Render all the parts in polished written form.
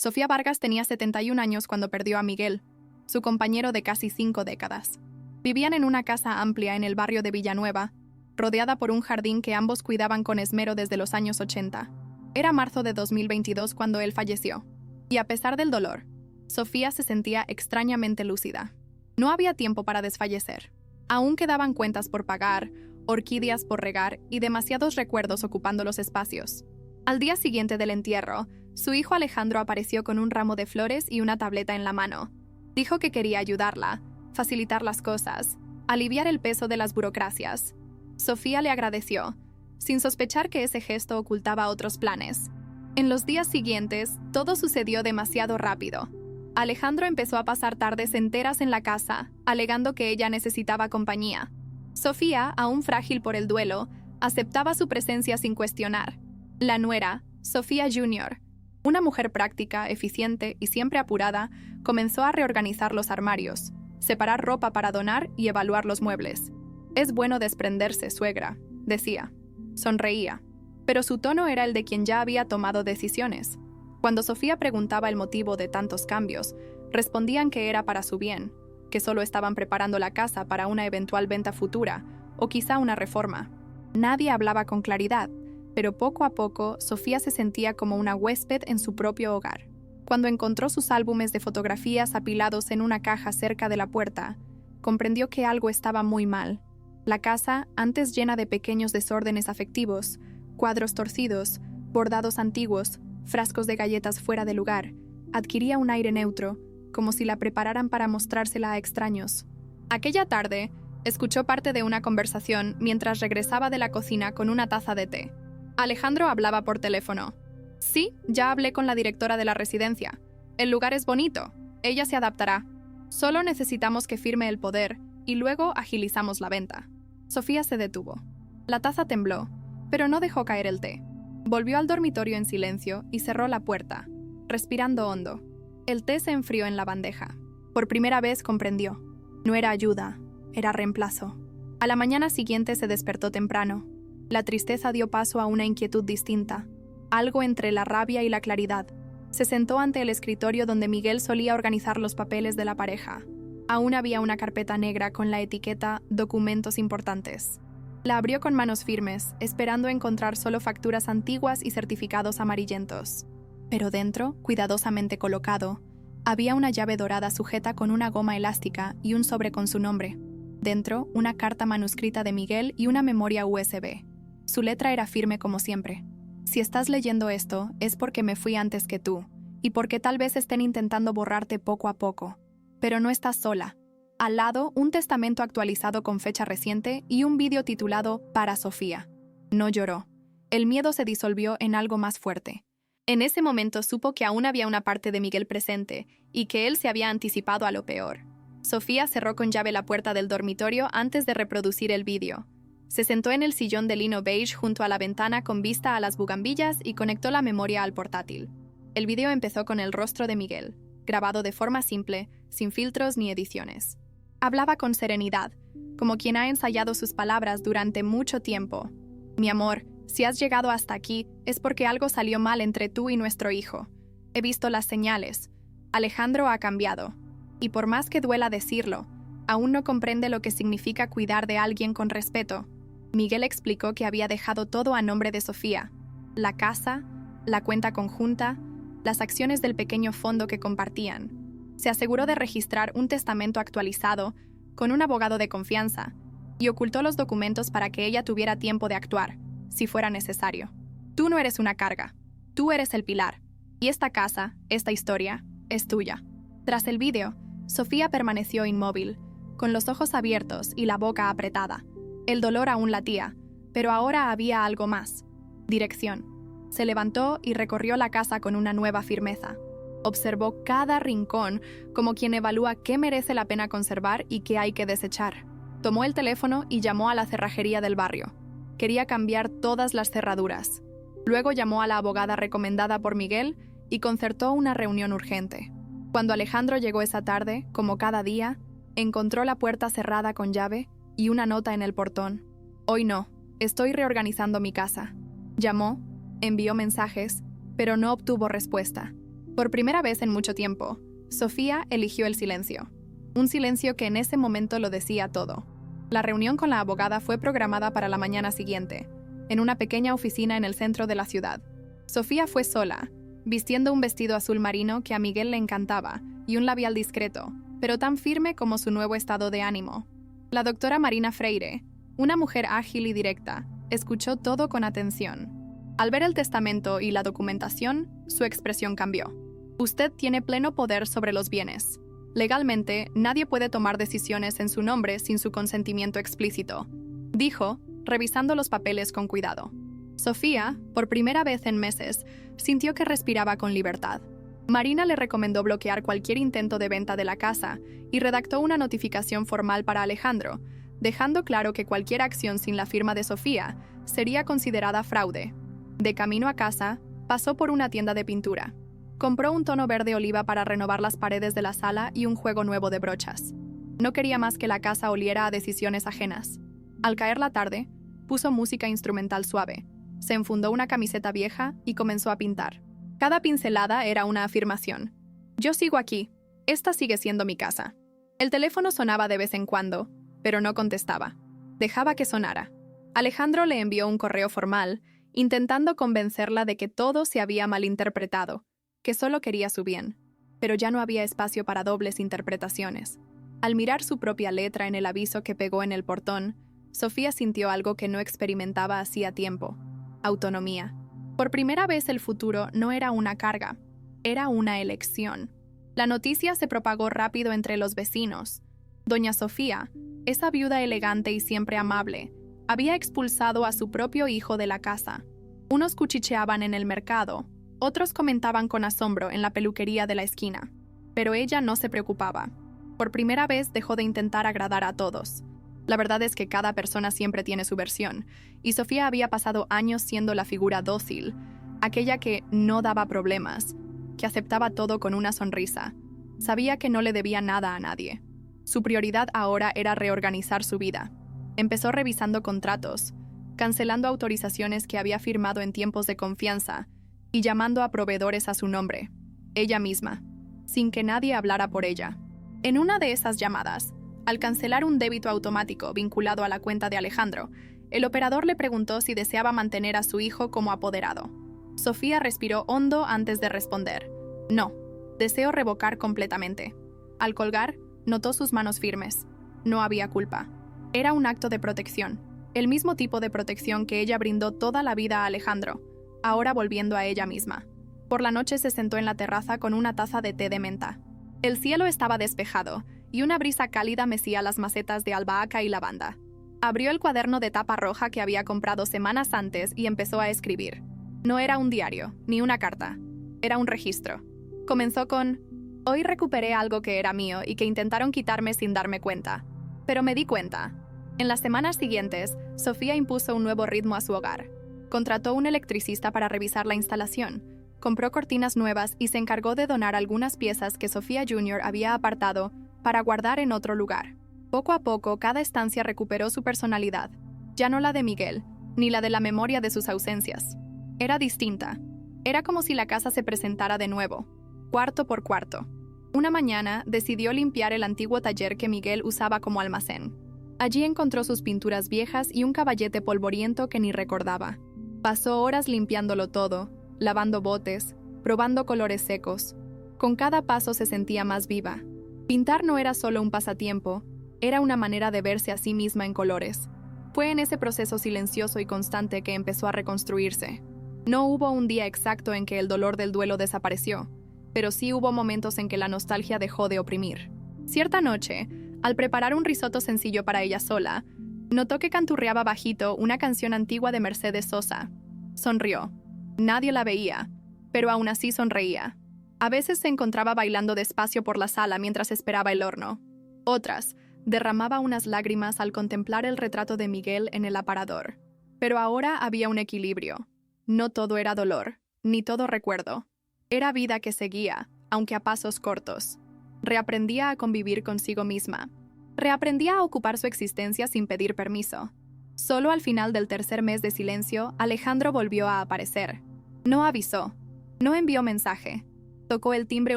Sofía Vargas tenía 71 años cuando perdió a Miguel, su compañero de casi 5 décadas. Vivían en una casa amplia en el barrio de Villanueva, rodeada por un jardín que ambos cuidaban con esmero desde los años 80. Era marzo de 2022 cuando él falleció, y a pesar del dolor, Sofía se sentía extrañamente lúcida. No había tiempo para desfallecer. Aún quedaban cuentas por pagar, orquídeas por regar y demasiados recuerdos ocupando los espacios. Al día siguiente del entierro, su hijo Alejandro apareció con un ramo de flores y una tableta en la mano. Dijo que quería ayudarla, facilitar las cosas, aliviar el peso de las burocracias. Sofía le agradeció, sin sospechar que ese gesto ocultaba otros planes. En los días siguientes, todo sucedió demasiado rápido. Alejandro empezó a pasar tardes enteras en la casa, alegando que ella necesitaba compañía. Sofía, aún frágil por el duelo, aceptaba su presencia sin cuestionar. La nuera, Sofía Jr., una mujer práctica, eficiente y siempre apurada, comenzó a reorganizar los armarios, separar ropa para donar y evaluar los muebles. «Es bueno desprenderse, suegra», decía. Sonreía, pero su tono era el de quien ya había tomado decisiones. Cuando Sofía preguntaba el motivo de tantos cambios, respondían que era para su bien, que solo estaban preparando la casa para una eventual venta futura o quizá una reforma. Nadie hablaba con claridad, pero poco a poco Sofía se sentía como una huésped en su propio hogar. Cuando encontró sus álbumes de fotografías apilados en una caja cerca de la puerta, comprendió que algo estaba muy mal. La casa, antes llena de pequeños desórdenes afectivos, cuadros torcidos, bordados antiguos, frascos de galletas fuera de lugar, adquiría un aire neutro, como si la prepararan para mostrársela a extraños. Aquella tarde, escuchó parte de una conversación mientras regresaba de la cocina con una taza de té. Alejandro hablaba por teléfono. «Sí, ya hablé con la directora de la residencia. El lugar es bonito. Ella se adaptará. Solo necesitamos que firme el poder y luego agilizamos la venta». Sofía se detuvo. La taza tembló, pero no dejó caer el té. Volvió al dormitorio en silencio y cerró la puerta, respirando hondo. El té se enfrió en la bandeja. Por primera vez comprendió. No era ayuda, era reemplazo. A la mañana siguiente se despertó temprano. La tristeza dio paso a una inquietud distinta, algo entre la rabia y la claridad. Se sentó ante el escritorio donde Miguel solía organizar los papeles de la pareja. Aún había una carpeta negra con la etiqueta «Documentos importantes». La abrió con manos firmes, esperando encontrar solo facturas antiguas y certificados amarillentos. Pero dentro, cuidadosamente colocado, había una llave dorada sujeta con una goma elástica y un sobre con su nombre. Dentro, una carta manuscrita de Miguel y una memoria USB. Su letra era firme como siempre. «Si estás leyendo esto, es porque me fui antes que tú, y porque tal vez estén intentando borrarte poco a poco. Pero no estás sola». Al lado, un testamento actualizado con fecha reciente y un vídeo titulado «Para Sofía». No lloró. El miedo se disolvió en algo más fuerte. En ese momento supo que aún había una parte de Miguel presente y que él se había anticipado a lo peor. Sofía cerró con llave la puerta del dormitorio antes de reproducir el vídeo. Se sentó en el sillón de lino beige junto a la ventana con vista a las bugambillas y conectó la memoria al portátil. El vídeo empezó con el rostro de Miguel, grabado de forma simple, sin filtros ni ediciones. Hablaba con serenidad, como quien ha ensayado sus palabras durante mucho tiempo. «Mi amor, si has llegado hasta aquí, es porque algo salió mal entre tú y nuestro hijo. He visto las señales. Alejandro ha cambiado. Y por más que duela decirlo, aún no comprende lo que significa cuidar de alguien con respeto». Miguel explicó que había dejado todo a nombre de Sofía: la casa, la cuenta conjunta, las acciones del pequeño fondo que compartían. Se aseguró de registrar un testamento actualizado con un abogado de confianza y ocultó los documentos para que ella tuviera tiempo de actuar, si fuera necesario. «Tú no eres una carga, tú eres el pilar. Y esta casa, esta historia, es tuya». Tras el vídeo, Sofía permaneció inmóvil, con los ojos abiertos y la boca apretada. El dolor aún latía, pero ahora había algo más: dirección. Se levantó y recorrió la casa con una nueva firmeza. Observó cada rincón como quien evalúa qué merece la pena conservar y qué hay que desechar. Tomó el teléfono y llamó a la cerrajería del barrio. Quería cambiar todas las cerraduras. Luego llamó a la abogada recomendada por Miguel y concertó una reunión urgente. Cuando Alejandro llegó esa tarde, como cada día, encontró la puerta cerrada con llave y una nota en el portón. «Hoy no, estoy reorganizando mi casa». Llamó, envió mensajes, pero no obtuvo respuesta. Por primera vez en mucho tiempo, Sofía eligió el silencio. Un silencio que en ese momento lo decía todo. La reunión con la abogada fue programada para la mañana siguiente, en una pequeña oficina en el centro de la ciudad. Sofía fue sola, vistiendo un vestido azul marino que a Miguel le encantaba y un labial discreto, pero tan firme como su nuevo estado de ánimo. La doctora Marina Freire, una mujer ágil y directa, escuchó todo con atención. Al ver el testamento y la documentación, su expresión cambió. Usted tiene pleno poder sobre los bienes. Legalmente, nadie puede tomar decisiones en su nombre sin su consentimiento explícito, dijo, revisando los papeles con cuidado. Sofía, por primera vez en meses, sintió que respiraba con libertad. Marina le recomendó bloquear cualquier intento de venta de la casa y redactó una notificación formal para Alejandro, dejando claro que cualquier acción sin la firma de Sofía sería considerada fraude. De camino a casa, pasó por una tienda de pintura. Compró un tono verde oliva para renovar las paredes de la sala y un juego nuevo de brochas. No quería más que la casa oliera a decisiones ajenas. Al caer la tarde, puso música instrumental suave, se enfundó una camiseta vieja y comenzó a pintar. Cada pincelada era una afirmación. Yo sigo aquí. Esta sigue siendo mi casa. El teléfono sonaba de vez en cuando, pero no contestaba. Dejaba que sonara. Alejandro le envió un correo formal, intentando convencerla de que todo se había malinterpretado, que solo quería su bien, pero ya no había espacio para dobles interpretaciones. Al mirar su propia letra en el aviso que pegó en el portón, Sofía sintió algo que no experimentaba hacía tiempo: autonomía. Por primera vez el futuro no era una carga, era una elección. La noticia se propagó rápido entre los vecinos. Doña Sofía, esa viuda elegante y siempre amable, había expulsado a su propio hijo de la casa. Unos cuchicheaban en el mercado, otros comentaban con asombro en la peluquería de la esquina. Pero ella no se preocupaba. Por primera vez dejó de intentar agradar a todos. La verdad es que cada persona siempre tiene su versión, y Sofía había pasado años siendo la figura dócil, aquella que no daba problemas, que aceptaba todo con una sonrisa. Sabía que no le debía nada a nadie. Su prioridad ahora era reorganizar su vida. Empezó revisando contratos, cancelando autorizaciones que había firmado en tiempos de confianza y llamando a proveedores a su nombre, ella misma, sin que nadie hablara por ella. En una de esas llamadas, al cancelar un débito automático vinculado a la cuenta de Alejandro, el operador le preguntó si deseaba mantener a su hijo como apoderado. Sofía respiró hondo antes de responder. No, deseo revocar completamente. Al colgar, notó sus manos firmes. No había culpa. Era un acto de protección, el mismo tipo de protección que ella brindó toda la vida a Alejandro, ahora volviendo a ella misma. Por la noche se sentó en la terraza con una taza de té de menta. El cielo estaba despejado, y una brisa cálida mecía las macetas de albahaca y lavanda. Abrió el cuaderno de tapa roja que había comprado semanas antes y empezó a escribir. No era un diario, ni una carta. Era un registro. Comenzó con: hoy recuperé algo que era mío y que intentaron quitarme sin darme cuenta. Pero me di cuenta. En las semanas siguientes, Sofía impuso un nuevo ritmo a su hogar. Contrató un electricista para revisar la instalación, compró cortinas nuevas y se encargó de donar algunas piezas que Sofía Jr. había apartado para guardar en otro lugar. Poco a poco, cada estancia recuperó su personalidad, ya no la de Miguel, ni la de la memoria de sus ausencias. Era distinta. Era como si la casa se presentara de nuevo, cuarto por cuarto. Una mañana decidió limpiar el antiguo taller que Miguel usaba como almacén. Allí encontró sus pinturas viejas y un caballete polvoriento que ni recordaba. Pasó horas limpiándolo todo, lavando botes, probando colores secos. Con cada paso se sentía más viva. Pintar no era solo un pasatiempo, era una manera de verse a sí misma en colores. Fue en ese proceso silencioso y constante que empezó a reconstruirse. No hubo un día exacto en que el dolor del duelo desapareció, pero sí hubo momentos en que la nostalgia dejó de oprimir. Cierta noche, al preparar un risotto sencillo para ella sola, notó que canturreaba bajito una canción antigua de Mercedes Sosa. Sonrió. Nadie la veía, pero aún así sonreía. A veces se encontraba bailando despacio por la sala mientras esperaba el horno. Otras, derramaba unas lágrimas al contemplar el retrato de Miguel en el aparador. Pero ahora había un equilibrio. No todo era dolor, ni todo recuerdo. Era vida que seguía, aunque a pasos cortos. Reaprendía a convivir consigo misma. Reaprendía a ocupar su existencia sin pedir permiso. Solo al final del tercer mes de silencio, Alejandro volvió a aparecer. No avisó. No envió mensaje. Tocó el timbre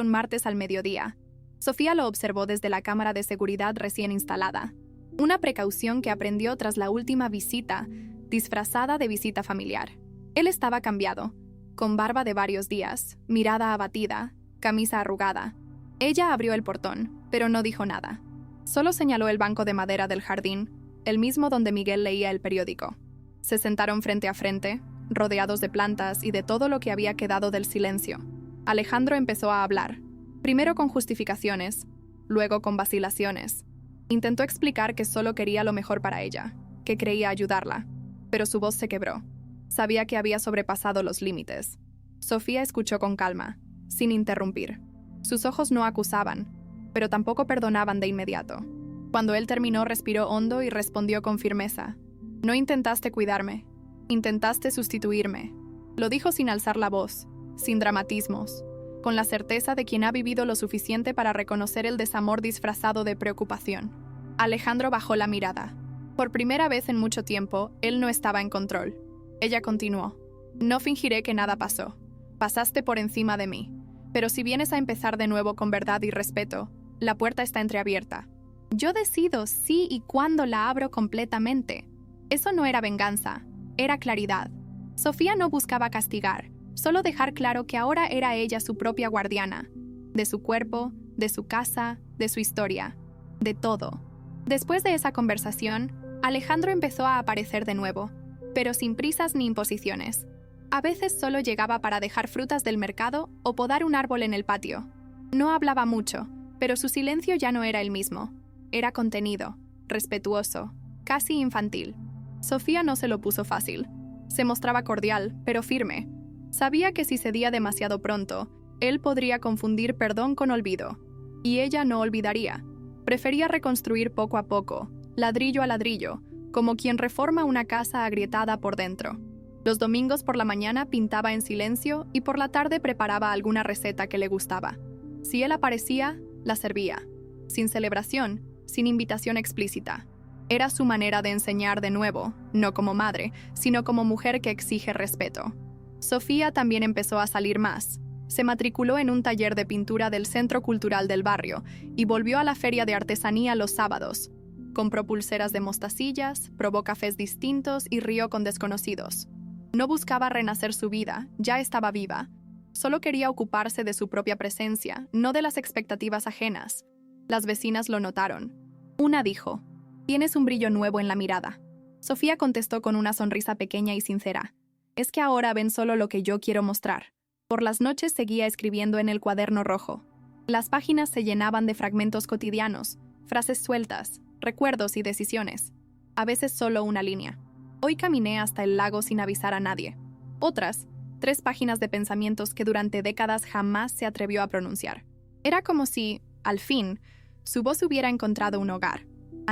un martes al mediodía. Sofía lo observó desde la cámara de seguridad recién instalada. Una precaución que aprendió tras la última visita, disfrazada de visita familiar. Él estaba cambiado, con barba de varios días, mirada abatida, camisa arrugada. Ella abrió el portón, pero no dijo nada. Solo señaló el banco de madera del jardín, el mismo donde Miguel leía el periódico. Se sentaron frente a frente, rodeados de plantas y de todo lo que había quedado del silencio. Alejandro empezó a hablar, primero con justificaciones, luego con vacilaciones. Intentó explicar que solo quería lo mejor para ella, que creía ayudarla, pero su voz se quebró. Sabía que había sobrepasado los límites. Sofía escuchó con calma, sin interrumpir. Sus ojos no acusaban, pero tampoco perdonaban de inmediato. Cuando él terminó, respiró hondo y respondió con firmeza. No intentaste cuidarme, intentaste sustituirme. Lo dijo sin alzar la voz, sin dramatismos, con la certeza de quien ha vivido lo suficiente para reconocer el desamor disfrazado de preocupación. Alejandro bajó la mirada. Por primera vez en mucho tiempo, él no estaba en control. Ella continuó. No fingiré que nada pasó. Pasaste por encima de mí. Pero si vienes a empezar de nuevo con verdad y respeto, la puerta está entreabierta. Yo decido si y cuándo la abro completamente. Eso no era venganza, era claridad. Sofía no buscaba castigar, solo dejar claro que ahora era ella su propia guardiana, de su cuerpo, de su casa, de su historia, de todo. Después de esa conversación, Alejandro empezó a aparecer de nuevo, pero sin prisas ni imposiciones. A veces solo llegaba para dejar frutas del mercado o podar un árbol en el patio. No hablaba mucho, pero su silencio ya no era el mismo. Era contenido, respetuoso, casi infantil. Sofía no se lo puso fácil. Se mostraba cordial, pero firme. Sabía que si cedía demasiado pronto, él podría confundir perdón con olvido. Y ella no olvidaría. Prefería reconstruir poco a poco, ladrillo a ladrillo, como quien reforma una casa agrietada por dentro. Los domingos por la mañana pintaba en silencio y por la tarde preparaba alguna receta que le gustaba. Si él aparecía, la servía. Sin celebración, sin invitación explícita. Era su manera de enseñar de nuevo, no como madre, sino como mujer que exige respeto. Sofía también empezó a salir más. Se matriculó en un taller de pintura del Centro Cultural del barrio y volvió a la feria de artesanía los sábados. Compró pulseras de mostacillas, probó cafés distintos y rió con desconocidos. No buscaba renacer su vida, ya estaba viva. Solo quería ocuparse de su propia presencia, no de las expectativas ajenas. Las vecinas lo notaron. Una dijo: «Tienes un brillo nuevo en la mirada». Sofía contestó con una sonrisa pequeña y sincera: «Es que ahora ven solo lo que yo quiero mostrar». Por las noches seguía escribiendo en el cuaderno rojo. Las páginas se llenaban de fragmentos cotidianos, frases sueltas, recuerdos y decisiones. A veces solo una línea. Hoy caminé hasta el lago sin avisar a nadie. Otras, 3 páginas de pensamientos que durante décadas jamás se atrevió a pronunciar. Era como si, al fin, su voz hubiera encontrado un hogar.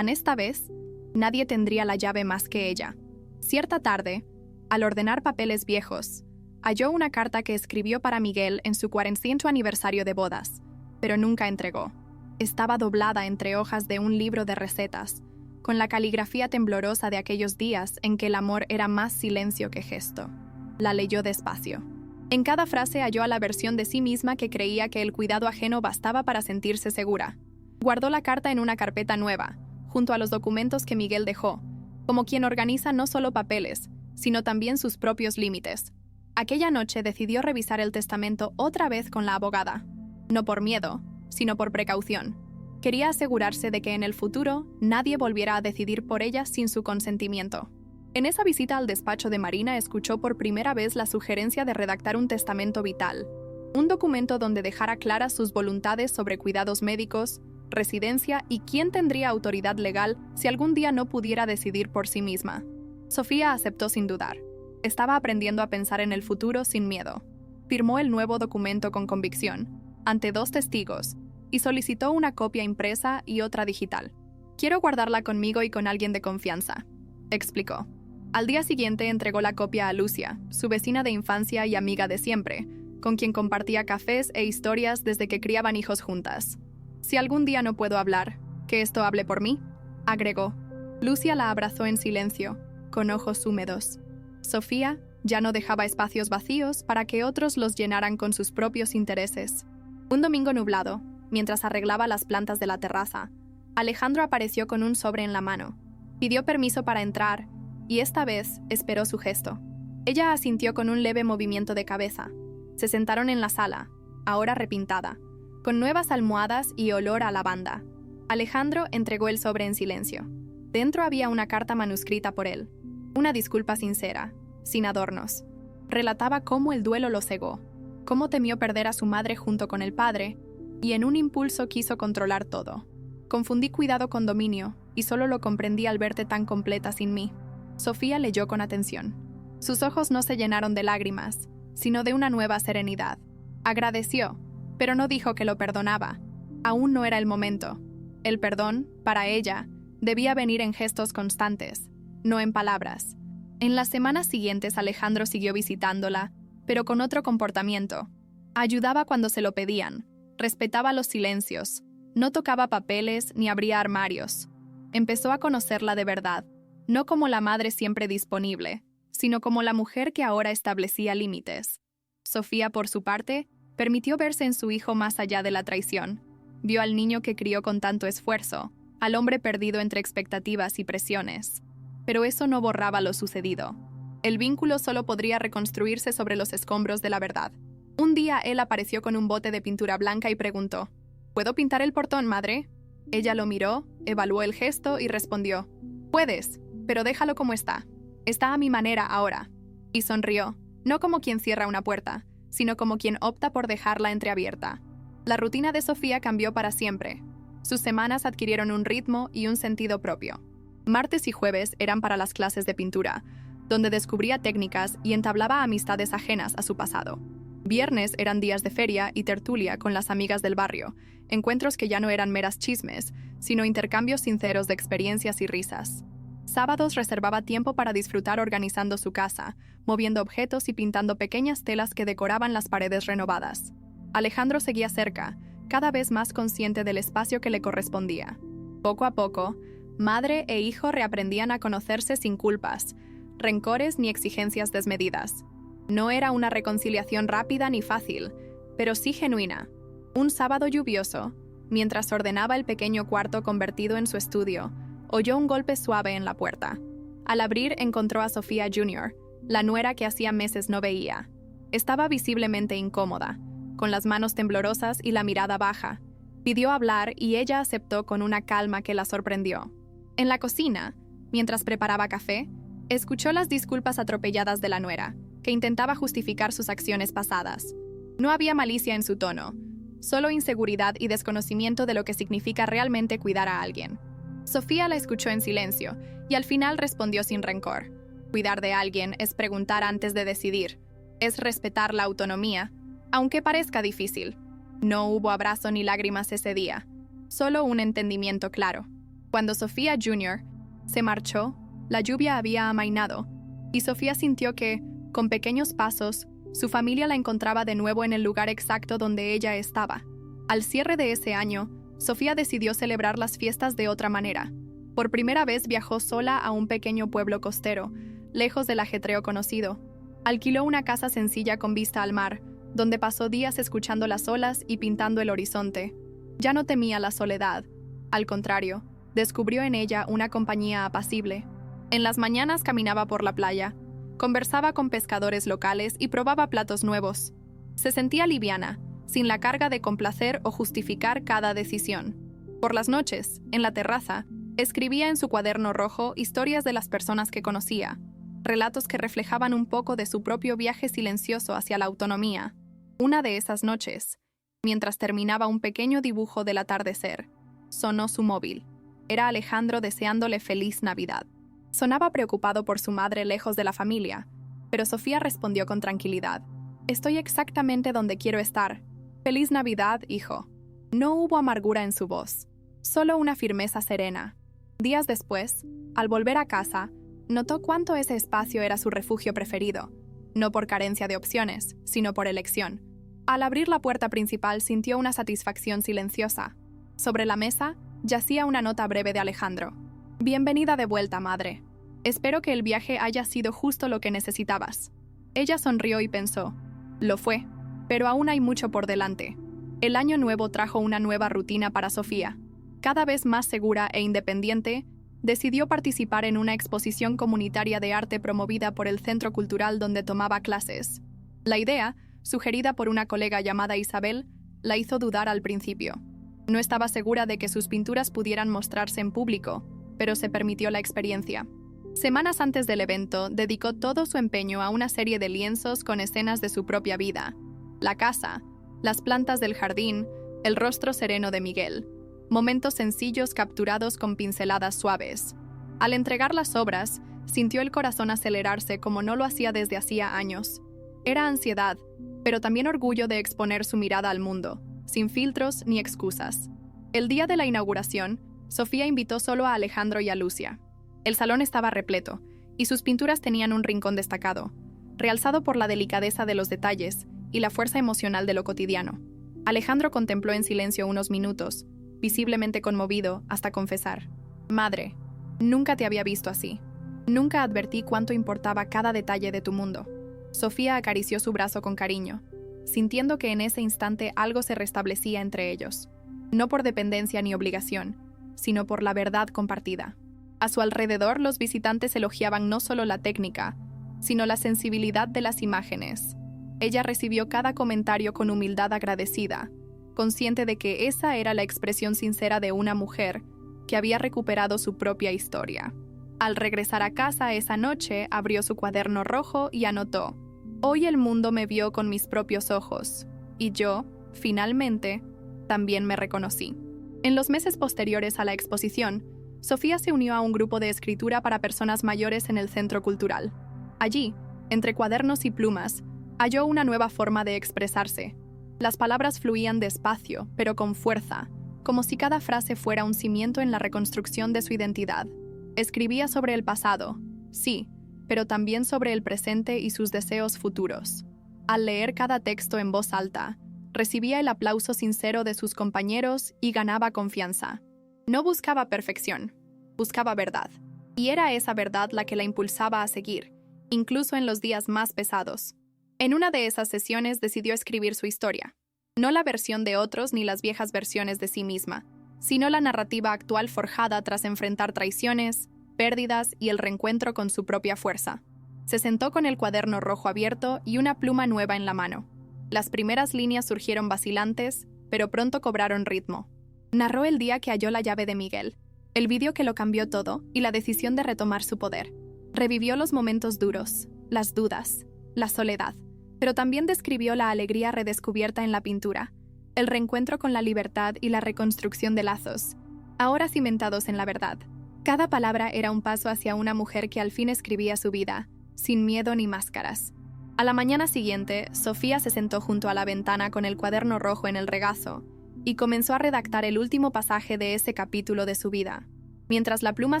Esta vez, nadie tendría la llave más que ella. Cierta tarde, al ordenar papeles viejos, halló una carta que escribió para Miguel en su 40º aniversario de bodas, pero nunca entregó. Estaba doblada entre hojas de un libro de recetas, con la caligrafía temblorosa de aquellos días en que el amor era más silencio que gesto. La leyó despacio. En cada frase halló a la versión de sí misma que creía que el cuidado ajeno bastaba para sentirse segura. Guardó la carta en una carpeta nueva, junto a los documentos que Miguel dejó, como quien organiza no solo papeles, sino también sus propios límites. Aquella noche decidió revisar el testamento otra vez con la abogada. No por miedo, sino por precaución. Quería asegurarse de que en el futuro nadie volviera a decidir por ella sin su consentimiento. En esa visita al despacho de Marina escuchó por primera vez la sugerencia de redactar un testamento vital, un documento donde dejara claras sus voluntades sobre cuidados médicos, residencia y quién tendría autoridad legal si algún día no pudiera decidir por sí misma. Sofía aceptó sin dudar. Estaba aprendiendo a pensar en el futuro sin miedo. Firmó el nuevo documento con convicción, ante 2 testigos, y solicitó una copia impresa y otra digital. «Quiero guardarla conmigo y con alguien de confianza», explicó. Al día siguiente entregó la copia a Lucia, su vecina de infancia y amiga de siempre, con quien compartía cafés e historias desde que criaban hijos juntas. «Si algún día no puedo hablar, que esto hable por mí», agregó. Lucia la abrazó en silencio, con ojos húmedos. Sofía, Ya no dejaba espacios vacíos para que otros los llenaran con sus propios intereses. Un domingo nublado, mientras arreglaba las plantas de la terraza, Alejandro apareció con un sobre en la mano. Pidió permiso para entrar, y esta vez esperó su gesto. Ella asintió con un leve movimiento de cabeza. Se sentaron en la sala, ahora repintada, con nuevas almohadas y olor a lavanda. Alejandro entregó el sobre en silencio. Dentro había una carta manuscrita por él. Una disculpa sincera, sin adornos. Relataba cómo el duelo lo cegó, cómo temió perder a su madre junto con el padre, y en un impulso quiso controlar todo. Confundí cuidado con dominio, y solo lo comprendí al verte tan completa sin mí. Sofía leyó con atención. Sus ojos no se llenaron de lágrimas, sino de una nueva serenidad. Agradeció, pero no dijo que lo perdonaba. Aún no era el momento. El perdón, para ella, debía venir en gestos constantes, no en palabras. En las semanas siguientes Alejandro siguió visitándola, pero con otro comportamiento. Ayudaba cuando se lo pedían, respetaba los silencios, no tocaba papeles ni abría armarios. Empezó a conocerla de verdad, no como la madre siempre disponible, sino como la mujer que ahora establecía límites. Sofía, por su parte, permitió verse en su hijo más allá de la traición. Vio al niño que crió con tanto esfuerzo, al hombre perdido entre expectativas y presiones. Pero eso no borraba lo sucedido. El vínculo solo podría reconstruirse sobre los escombros de la verdad. Un día él apareció con un bote de pintura blanca y preguntó: ¿Puedo pintar el portón, madre? Ella lo miró, evaluó el gesto y respondió: Puedes, pero déjalo como está. Está a mi manera ahora. Y sonrió, no como quien cierra una puerta, sino como quien opta por dejarla entreabierta. La rutina de Sofía cambió para siempre. Sus semanas adquirieron un ritmo y un sentido propio. Martes y jueves eran para las clases de pintura, donde descubría técnicas y entablaba amistades ajenas a su pasado. Viernes eran días de feria y tertulia con las amigas del barrio, encuentros que ya no eran meras chismes, sino intercambios sinceros de experiencias y risas. Sábados reservaba tiempo para disfrutar organizando su casa, moviendo objetos y pintando pequeñas telas que decoraban las paredes renovadas. Alejandro seguía cerca, cada vez más consciente del espacio que le correspondía. Poco a poco, madre e hijo reaprendían a conocerse sin culpas, rencores ni exigencias desmedidas. No era una reconciliación rápida ni fácil, pero sí genuina. Un sábado lluvioso, mientras ordenaba el pequeño cuarto convertido en su estudio, oyó un golpe suave en la puerta. Al abrir encontró a Sofía Jr., la nuera que hacía meses no veía. Estaba visiblemente incómoda, con las manos temblorosas y la mirada baja. Pidió hablar y ella aceptó con una calma que la sorprendió. En la cocina, mientras preparaba café, escuchó las disculpas atropelladas de la nuera, que intentaba justificar sus acciones pasadas. No había malicia en su tono, solo inseguridad y desconocimiento de lo que significa realmente cuidar a alguien. Sofía la escuchó en silencio y al final respondió sin rencor. Cuidar de alguien es preguntar antes de decidir, es respetar la autonomía, aunque parezca difícil. No hubo abrazo ni lágrimas ese día, solo un entendimiento claro. Cuando Sofía Jr. se marchó, la lluvia había amainado, y Sofía sintió que, con pequeños pasos, su familia la encontraba de nuevo en el lugar exacto donde ella estaba. Al cierre de ese año, Sofía decidió celebrar las fiestas de otra manera. Por primera vez viajó sola a un pequeño pueblo costero, lejos del ajetreo conocido. Alquiló una casa sencilla con vista al mar, donde pasó días escuchando las olas y pintando el horizonte. Ya no temía la soledad. Al contrario, descubrió en ella una compañía apacible. En las mañanas caminaba por la playa, conversaba con pescadores locales y probaba platos nuevos. Se sentía liviana, sin la carga de complacer o justificar cada decisión. Por las noches, en la terraza, escribía en su cuaderno rojo historias de las personas que conocía, relatos que reflejaban un poco de su propio viaje silencioso hacia la autonomía. Una de esas noches, mientras terminaba un pequeño dibujo del atardecer, sonó su móvil. Era Alejandro deseándole feliz Navidad. Sonaba preocupado por su madre lejos de la familia, pero Sofía respondió con tranquilidad. Estoy exactamente donde quiero estar. Feliz Navidad, hijo. No hubo amargura en su voz, solo una firmeza serena. Días después, al volver a casa, notó cuánto ese espacio era su refugio preferido, no por carencia de opciones, sino por elección. Al abrir la puerta principal sintió una satisfacción silenciosa. Sobre la mesa yacía una nota breve de Alejandro. Bienvenida de vuelta, madre. Espero que el viaje haya sido justo lo que necesitabas. Ella sonrió y pensó, lo fue, pero aún hay mucho por delante. El año nuevo trajo una nueva rutina para Sofía. Cada vez más segura e independiente, decidió participar en una exposición comunitaria de arte promovida por el centro cultural donde tomaba clases. La idea, sugerida por una colega llamada Isabel, la hizo dudar al principio. No estaba segura de que sus pinturas pudieran mostrarse en público, pero se permitió la experiencia. Semanas antes del evento, dedicó todo su empeño a una serie de lienzos con escenas de su propia vida. La casa, las plantas del jardín, el rostro sereno de Miguel. Momentos sencillos capturados con pinceladas suaves. Al entregar las obras, sintió el corazón acelerarse como no lo hacía desde hacía años. Era ansiedad, pero también orgullo de exponer su mirada al mundo, sin filtros ni excusas. El día de la inauguración, Sofía invitó solo a Alejandro y a Lucia. El salón estaba repleto, y sus pinturas tenían un rincón destacado, realzado por la delicadeza de los detalles y la fuerza emocional de lo cotidiano. Alejandro contempló en silencio unos minutos, visiblemente conmovido hasta confesar: «Madre, nunca te había visto así. Nunca advertí cuánto importaba cada detalle de tu mundo». Sofía acarició su brazo con cariño, sintiendo que en ese instante algo se restablecía entre ellos, no por dependencia ni obligación, sino por la verdad compartida. A su alrededor, los visitantes elogiaban no solo la técnica, sino la sensibilidad de las imágenes. Ella recibió cada comentario con humildad agradecida, consciente de que esa era la expresión sincera de una mujer que había recuperado su propia historia. Al regresar a casa esa noche, abrió su cuaderno rojo y anotó: «Hoy el mundo me vio con mis propios ojos, y yo, finalmente, también me reconocí». En los meses posteriores a la exposición, Sofía se unió a un grupo de escritura para personas mayores en el Centro Cultural. Allí, entre cuadernos y plumas, halló una nueva forma de expresarse. Las palabras fluían despacio, pero con fuerza, como si cada frase fuera un cimiento en la reconstrucción de su identidad. Escribía sobre el pasado, sí, pero también sobre el presente y sus deseos futuros. Al leer cada texto en voz alta, recibía el aplauso sincero de sus compañeros y ganaba confianza. No buscaba perfección, buscaba verdad. Y era esa verdad la que la impulsaba a seguir, incluso en los días más pesados. En una de esas sesiones decidió escribir su historia. No la versión de otros ni las viejas versiones de sí misma, sino la narrativa actual forjada tras enfrentar traiciones, pérdidas y el reencuentro con su propia fuerza. Se sentó con el cuaderno rojo abierto y una pluma nueva en la mano. Las primeras líneas surgieron vacilantes, pero pronto cobraron ritmo. Narró el día que halló la llave de Miguel, el vídeo que lo cambió todo y la decisión de retomar su poder. Revivió los momentos duros, las dudas, la soledad, pero también describió la alegría redescubierta en la pintura, el reencuentro con la libertad y la reconstrucción de lazos, ahora cimentados en la verdad. Cada palabra era un paso hacia una mujer que al fin escribía su vida, sin miedo ni máscaras. A la mañana siguiente, Sofía se sentó junto a la ventana con el cuaderno rojo en el regazo y comenzó a redactar el último pasaje de ese capítulo de su vida. Mientras la pluma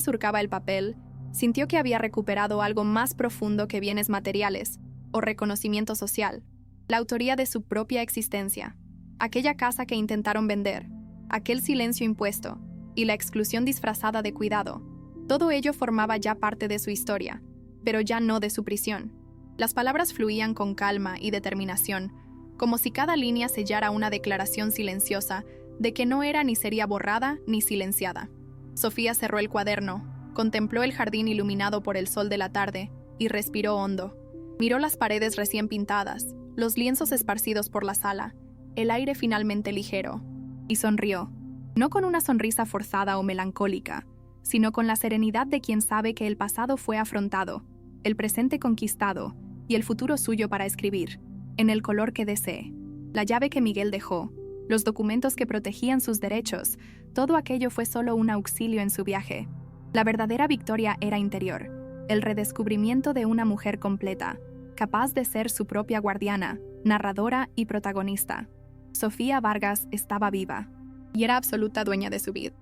surcaba el papel, sintió que había recuperado algo más profundo que bienes materiales o reconocimiento social, la autoría de su propia existencia. Aquella casa que intentaron vender, aquel silencio impuesto y la exclusión disfrazada de cuidado, todo ello formaba ya parte de su historia, pero ya no de su prisión. Las palabras fluían con calma y determinación, como si cada línea sellara una declaración silenciosa de que no era ni sería borrada ni silenciada. Sofía cerró el cuaderno, contempló el jardín iluminado por el sol de la tarde y respiró hondo. Miró las paredes recién pintadas, los lienzos esparcidos por la sala, el aire finalmente ligero, y sonrió, no con una sonrisa forzada o melancólica, sino con la serenidad de quien sabe que el pasado fue afrontado, el presente conquistado y el futuro suyo para escribir, en el color que desee. La llave que Miguel dejó, los documentos que protegían sus derechos, todo aquello fue solo un auxilio en su viaje. La verdadera victoria era interior, el redescubrimiento de una mujer completa, capaz de ser su propia guardiana, narradora y protagonista. Sofía Vargas estaba viva, y era absoluta dueña de su vida.